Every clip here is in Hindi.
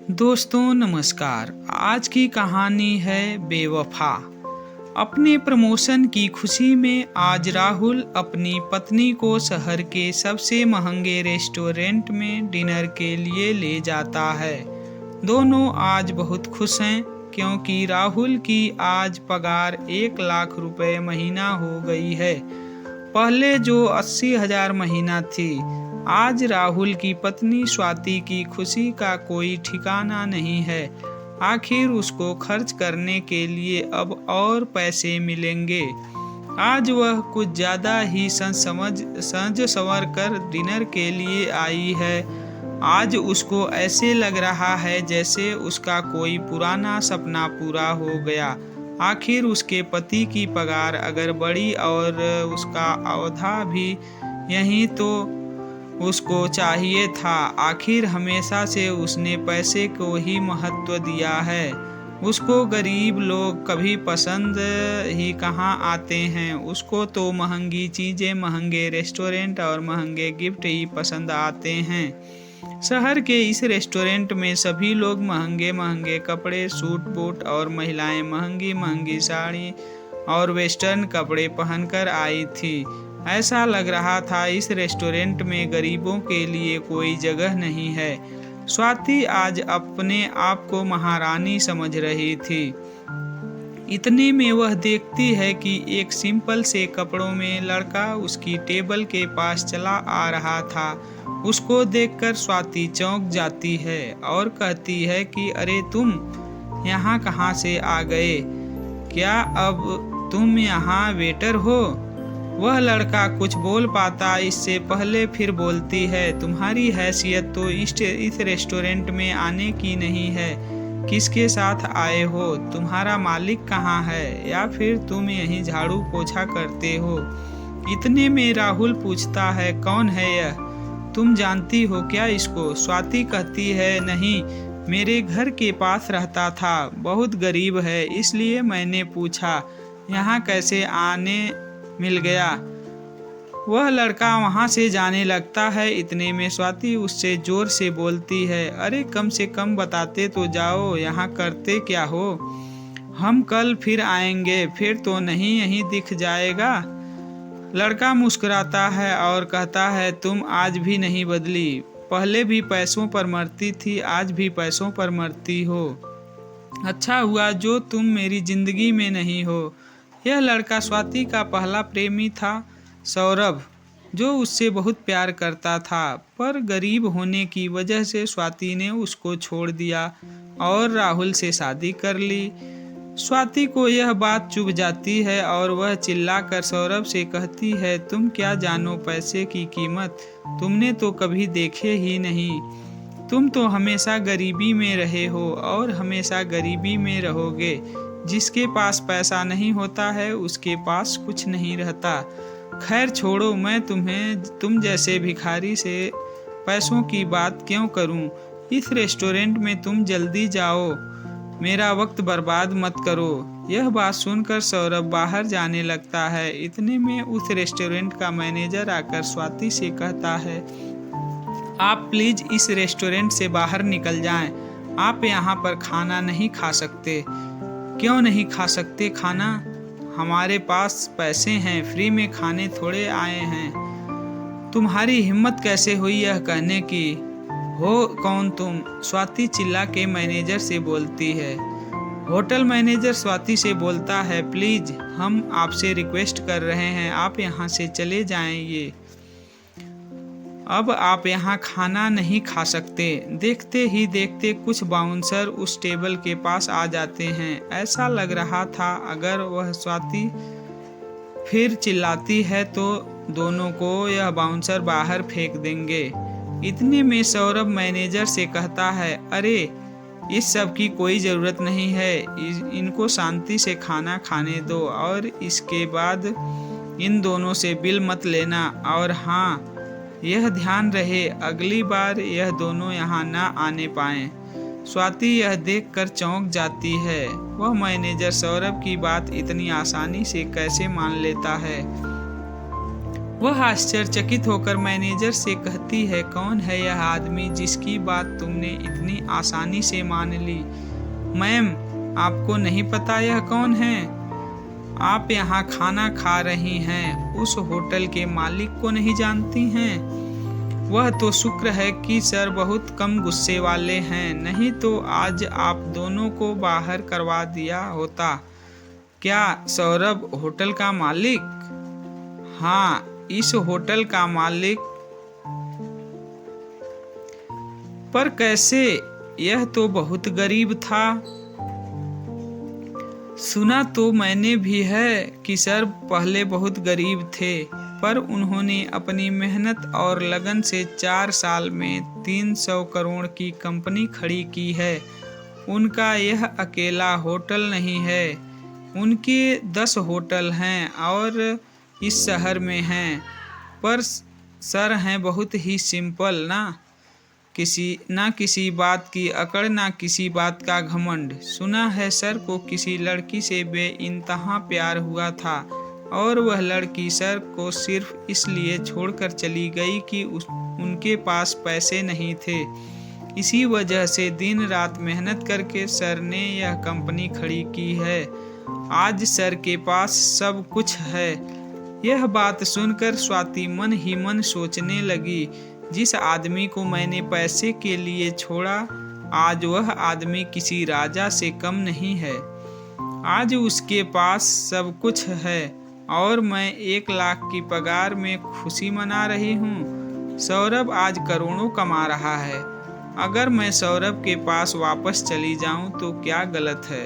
दोस्तों नमस्कार। आज की कहानी है बेवफा। अपने प्रमोशन की खुशी में आज राहुल अपनी पत्नी को शहर के सबसे महंगे रेस्टोरेंट में डिनर के लिए ले जाता है। दोनों आज बहुत खुश हैं क्योंकि राहुल की आज पगार 1 लाख रुपए महीना हो गई है। पहले जो 80,000 महीना थी। आज राहुल की पत्नी स्वाति की खुशी का कोई ठिकाना नहीं है। आखिर उसको खर्च करने के लिए अब और पैसे मिलेंगे। आज वह कुछ ज़्यादा ही सज संवर कर डिनर के लिए आई है। आज उसको ऐसे लग रहा है जैसे उसका कोई पुराना सपना पूरा हो गया। आखिर उसके पति की पगार अगर बढ़ी और उसका औहदा भी यही तो उसको चाहिए था। आखिर हमेशा से उसने पैसे को ही महत्व दिया है। उसको गरीब लोग कभी पसंद ही कहाँ आते हैं। उसको तो महंगी चीज़ें, महंगे रेस्टोरेंट और महंगे गिफ्ट ही पसंद आते हैं। शहर के इस रेस्टोरेंट में सभी लोग महंगे महंगे कपड़े, सूट बूट और महिलाएं महंगी महंगी साड़ी और वेस्टर्न कपड़े पहनकर आई थी। ऐसा लग रहा था इस रेस्टोरेंट में गरीबों के लिए कोई जगह नहीं है। स्वाति आज अपने आप को महारानी समझ रही थी। इतने में वह देखती है कि एक सिंपल से कपड़ों में लड़का उसकी टेबल के पास चला आ रहा था। उसको देखकर स्वाति चौंक जाती है और कहती है कि अरे तुम यहाँ कहाँ से आ गए? क्या अब तुम यहाँ वेटर हो? वह लड़का कुछ बोल पाता इससे पहले फिर बोलती है, तुम्हारी हैसियत तो इस रेस्टोरेंट में आने की नहीं है। किसके साथ आए हो? तुम्हारा मालिक कहाँ है? या फिर तुम यहीं झाड़ू पोछा करते हो? इतने में राहुल पूछता है, कौन है यह? तुम जानती हो क्या इसको? स्वाति कहती है, नहीं, मेरे घर के पास रहता था, बहुत गरीब है इसलिए मैंने पूछा यहाँ कैसे आने मिल गया। वह लड़का वहाँ से जाने लगता है। इतने में स्वाति उससे जोर से बोलती है, अरे कम से कम बताते तो जाओ, यहाँ करते क्या हो? हम कल फिर आएंगे, फिर तो नहीं यहीं दिख जाएगा। लड़का मुस्कुराता है और कहता है, तुम आज भी नहीं बदली। पहले भी पैसों पर मरती थी, आज भी पैसों पर मरती हो। अच्छा हुआ जो तुम मेरी जिंदगी में नहीं हो। यह लड़का स्वाति का पहला प्रेमी था, सौरभ, जो उससे बहुत प्यार करता था, पर गरीब होने की वजह से स्वाति ने उसको छोड़ दिया और राहुल से शादी कर ली। स्वाति को यह बात चुभ जाती है और वह चिल्लाकर सौरभ से कहती है, तुम क्या जानो पैसे की कीमत? तुमने तो कभी देखे ही नहीं। तुम तो हमेशा गरीबी में रहे हो और हमेशा गरीबी में रहोगे। जिसके पास पैसा नहीं होता है उसके पास कुछ नहीं रहता। खैर छोड़ो, मैं तुम जैसे भिखारी से पैसों की बात क्यों करूं? इस रेस्टोरेंट में तुम जल्दी जाओ, मेरा वक्त बर्बाद मत करो। यह बात सुनकर सौरभ बाहर जाने लगता है। इतने में उस रेस्टोरेंट का मैनेजर आकर स्वाति से कहता है, आप प्लीज इस रेस्टोरेंट से बाहर निकल जाएं। आप यहाँ पर खाना नहीं खा सकते। क्यों नहीं खा सकते खाना? हमारे पास पैसे हैं, फ्री में खाने थोड़े आए हैं। तुम्हारी हिम्मत कैसे हुई यह कहने की? हो कौन तुम? स्वाति चिल्ला के मैनेजर से बोलती है। होटल मैनेजर स्वाति से बोलता है, प्लीज हम आपसे रिक्वेस्ट कर रहे हैं, आप यहाँ से चले जाइए। अब आप यहाँ खाना नहीं खा सकते। देखते ही देखते कुछ बाउंसर उस टेबल के पास आ जाते हैं। ऐसा लग रहा था अगर वह स्वाति फिर चिल्लाती है तो दोनों को यह बाउंसर बाहर फेंक देंगे। इतने में सौरभ मैनेजर से कहता है, अरे इस सब की कोई ज़रूरत नहीं है, इनको शांति से खाना खाने दो और इसके बाद इन दोनों से बिल मत लेना। और हाँ, यह ध्यान रहे अगली बार यह दोनों यहाँ ना आने पाएं। स्वाति यह देखकर चौंक जाती है। वह मैनेजर सौरभ की बात इतनी आसानी से कैसे मान लेता है? वह आश्चर्यचकित होकर मैनेजर से कहती है, कौन है यह आदमी जिसकी बात तुमने इतनी आसानी से मान ली? मैम, आपको नहीं पता यह कौन है? आप यहाँ खाना खा रही हैं, उस होटल के मालिक को नहीं जानती हैं? वह तो शुक्र है कि सर बहुत कम गुस्से वाले हैं, नहीं तो आज आप दोनों को बाहर करवा दिया होता। क्या सौरभ होटल का मालिक? हाँ, इस होटल का मालिक। पर कैसे? यह तो बहुत गरीब था। सुना तो मैंने भी है कि सर पहले बहुत गरीब थे, पर उन्होंने अपनी मेहनत और लगन से 4 साल में 300 करोड़ की कंपनी खड़ी की है। उनका यह अकेला होटल नहीं है, उनके 10 होटल हैं और इस शहर में हैं। पर सर हैं बहुत ही सिंपल, ना किसी बात की अकड़, ना किसी बात का घमंड। सुना है सर को किसी लड़की से बेइंतहा प्यार हुआ था और वह लड़की सर को सिर्फ इसलिए छोड़कर चली गई कि उनके पास पैसे नहीं थे। इसी वजह से दिन रात मेहनत करके सर ने यह कंपनी खड़ी की है। आज सर के पास सब कुछ है। यह बात सुनकर स्वाति मन ही मन सोचने लगी, जिस आदमी को मैंने पैसे के लिए छोड़ा, आज वह आदमी किसी राजा से कम नहीं है। आज उसके पास सब कुछ है और मैं 1 लाख की पगार में खुशी मना रही हूँ। सौरभ आज करोड़ों कमा रहा है। अगर मैं सौरभ के पास वापस चली जाऊँ तो क्या गलत है?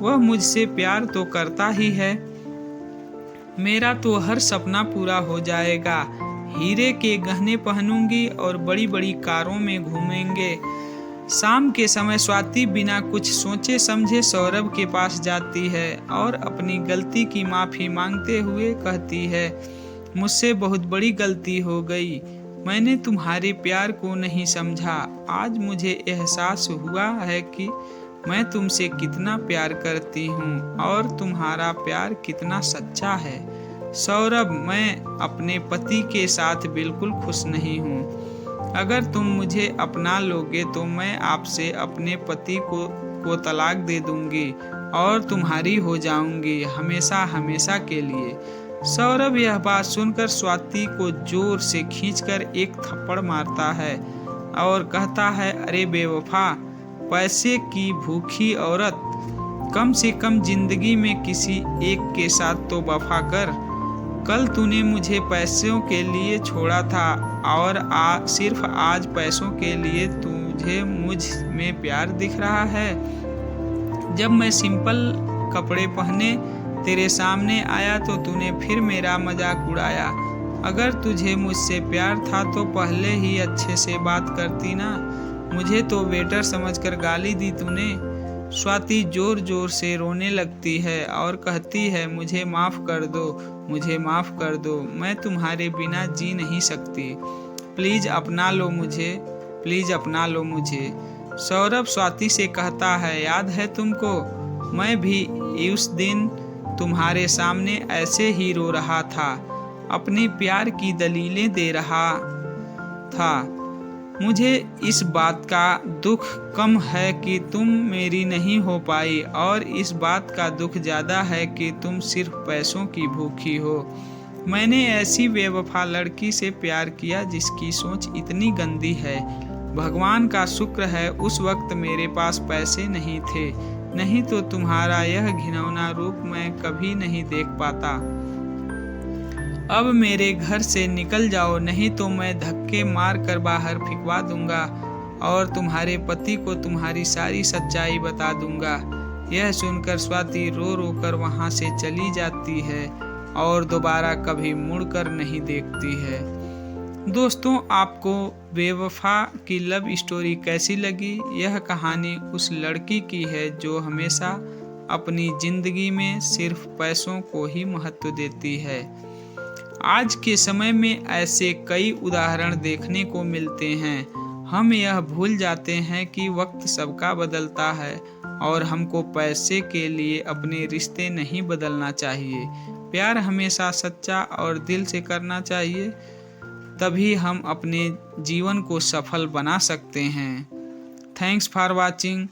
वह मुझसे प्यार तो करता ही है। मेरा तो हर सपना पूरा हो जाएगा। हीरे के गहने पहनूंगी और बड़ी बड़ी कारों में घूमेंगे। शाम के समय स्वाति बिना कुछ सोचे समझे सौरभ के पास जाती है और अपनी गलती की माफ़ी मांगते हुए कहती है, मुझसे बहुत बड़ी गलती हो गई। मैंने तुम्हारे प्यार को नहीं समझा। आज मुझे एहसास हुआ है कि मैं तुमसे कितना प्यार करती हूँ और तुम्हारा प्यार कितना सच्चा है। सौरभ, मैं अपने पति के साथ बिल्कुल खुश नहीं हूँ। अगर तुम मुझे अपना लोगे तो मैं आपसे अपने पति को तलाक दे दूंगी और तुम्हारी हो जाऊंगी हमेशा हमेशा के लिए। सौरभ यह बात सुनकर स्वाति को जोर से खींचकर एक थप्पड़ मारता है और कहता है, अरे बेवफा, पैसे की भूखी औरत, कम से कम जिंदगी में किसी एक के साथ तो वफा कर। कल तूने मुझे पैसों के लिए छोड़ा था और सिर्फ आज पैसों के लिए तुझे मुझ में प्यार दिख रहा है। जब मैं सिंपल कपड़े पहने तेरे सामने आया तो तूने फिर मेरा मजाक उड़ाया। अगर तुझे मुझसे प्यार था तो पहले ही अच्छे से बात करती ना। मुझे तो वेटर समझकर गाली दी तूने। स्वाति जोर जोर से रोने लगती है और कहती है, मुझे माफ़ कर दो, मुझे माफ़ कर दो। मैं तुम्हारे बिना जी नहीं सकती। प्लीज़ अपना लो मुझे, प्लीज़ अपना लो मुझे। सौरभ स्वाति से कहता है, याद है तुमको? मैं भी उस दिन तुम्हारे सामने ऐसे ही रो रहा था, अपने प्यार की दलीलें दे रहा था। मुझे इस बात का दुख कम है कि तुम मेरी नहीं हो पाई और इस बात का दुख ज़्यादा है कि तुम सिर्फ पैसों की भूखी हो। मैंने ऐसी बेवफा लड़की से प्यार किया जिसकी सोच इतनी गंदी है। भगवान का शुक्र है उस वक्त मेरे पास पैसे नहीं थे, नहीं तो तुम्हारा यह घिनौना रूप मैं कभी नहीं देख पाता। अब मेरे घर से निकल जाओ, नहीं तो मैं धक्के मार कर बाहर फिकवा दूंगा और तुम्हारे पति को तुम्हारी सारी सच्चाई बता दूंगा। यह सुनकर स्वाति रो रो कर वहाँ से चली जाती है और दोबारा कभी मुड़कर नहीं देखती है। दोस्तों, आपको बेवफा की लव स्टोरी कैसी लगी? यह कहानी उस लड़की की है जो हमेशा अपनी जिंदगी में सिर्फ पैसों को ही महत्व देती है। आज के समय में ऐसे कई उदाहरण देखने को मिलते हैं। हम यह भूल जाते हैं कि वक्त सबका बदलता है और हमको पैसे के लिए अपने रिश्ते नहीं बदलना चाहिए। प्यार हमेशा सच्चा और दिल से करना चाहिए, तभी हम अपने जीवन को सफल बना सकते हैं। Thanks for watching.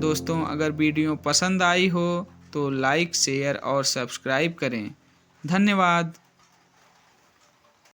दोस्तों, अगर वीडियो पसंद आई हो तो लाइक, शेयर और सब्सक्राइब करें। धन्यवाद।